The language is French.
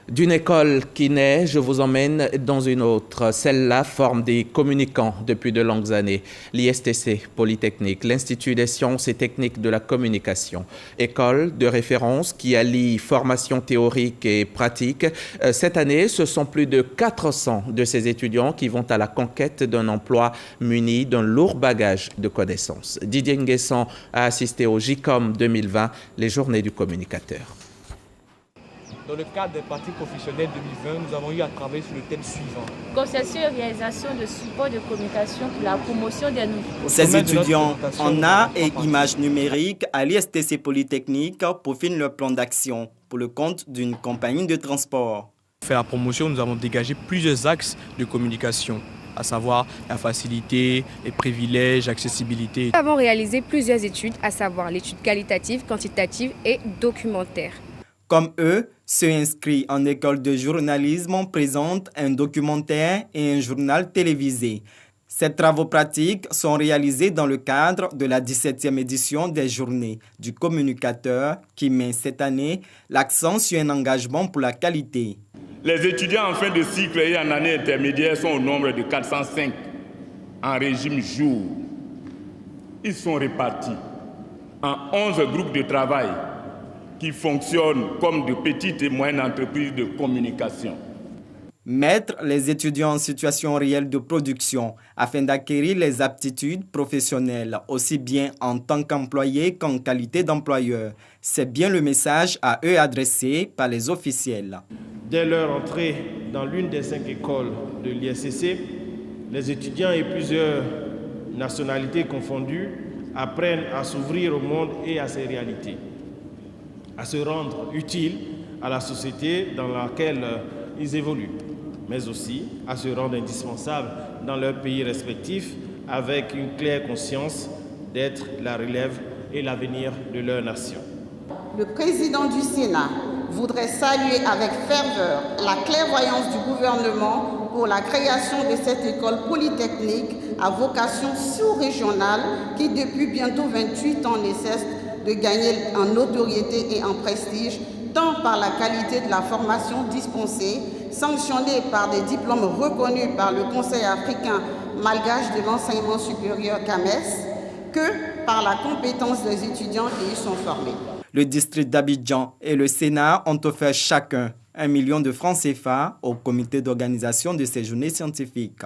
D'une école qui naît, je vous emmène dans une autre. Celle-là forme des communicants depuis de longues années. L'ISTC Polytechnique, l'Institut des sciences et techniques de la communication. École de référence qui allie formation théorique et pratique. Cette année, ce sont plus de 400 de ces étudiants qui vont à la conquête d'un emploi muni d'un lourd bagage de connaissances. Didier Nguessan a assisté au JICOM 2020, les journées du communicateur. Dans le cadre des pratiques professionnelles 2020, nous avons eu à travailler sur le thème suivant. Conception et réalisation de supports de communication pour la promotion des nouveaux. Ces étudiants en arts et images numériques à l'ISTC Polytechnique peaufinent leur plan d'action pour le compte d'une compagnie de transport. Pour faire la promotion, nous avons dégagé plusieurs axes de communication, à savoir la facilité, les privilèges, l'accessibilité. Nous avons réalisé plusieurs études, à savoir l'étude qualitative, quantitative et documentaire. Comme eux, ceux inscrits en école de journalisme présentent un documentaire et un journal télévisé. Ces travaux pratiques sont réalisés dans le cadre de la 17e édition des Journées du communicateur qui met cette année l'accent sur un engagement pour la qualité. Les étudiants en fin de cycle et en année intermédiaire sont au nombre de 405 en régime jour. Ils sont répartis en 11 groupes de travail qui fonctionnent comme de petites et moyennes entreprises de communication. Mettre les étudiants en situation réelle de production afin d'acquérir les aptitudes professionnelles, aussi bien en tant qu'employés qu'en qualité d'employeur. C'est bien le message à eux adressé par les officiels. Dès leur entrée dans l'une des 5 écoles de l'ISTC, les étudiants et plusieurs nationalités confondues apprennent à s'ouvrir au monde et à ses réalités, à se rendre utiles à la société dans laquelle ils évoluent, mais aussi à se rendre indispensables dans leurs pays respectifs avec une claire conscience d'être la relève et l'avenir de leur nation. Le président du Sénat voudrait saluer avec ferveur la clairvoyance du gouvernement pour la création de cette école polytechnique à vocation sous-régionale qui, depuis bientôt 28 ans, ne cesse de gagner en notoriété et en prestige, tant par la qualité de la formation dispensée, sanctionnée par des diplômes reconnus par le Conseil africain malgache de l'enseignement supérieur CAMES, que par la compétence des étudiants qui y sont formés. Le district d'Abidjan et le Sénat ont offert chacun 1 million de francs CFA au comité d'organisation de ces journées scientifiques.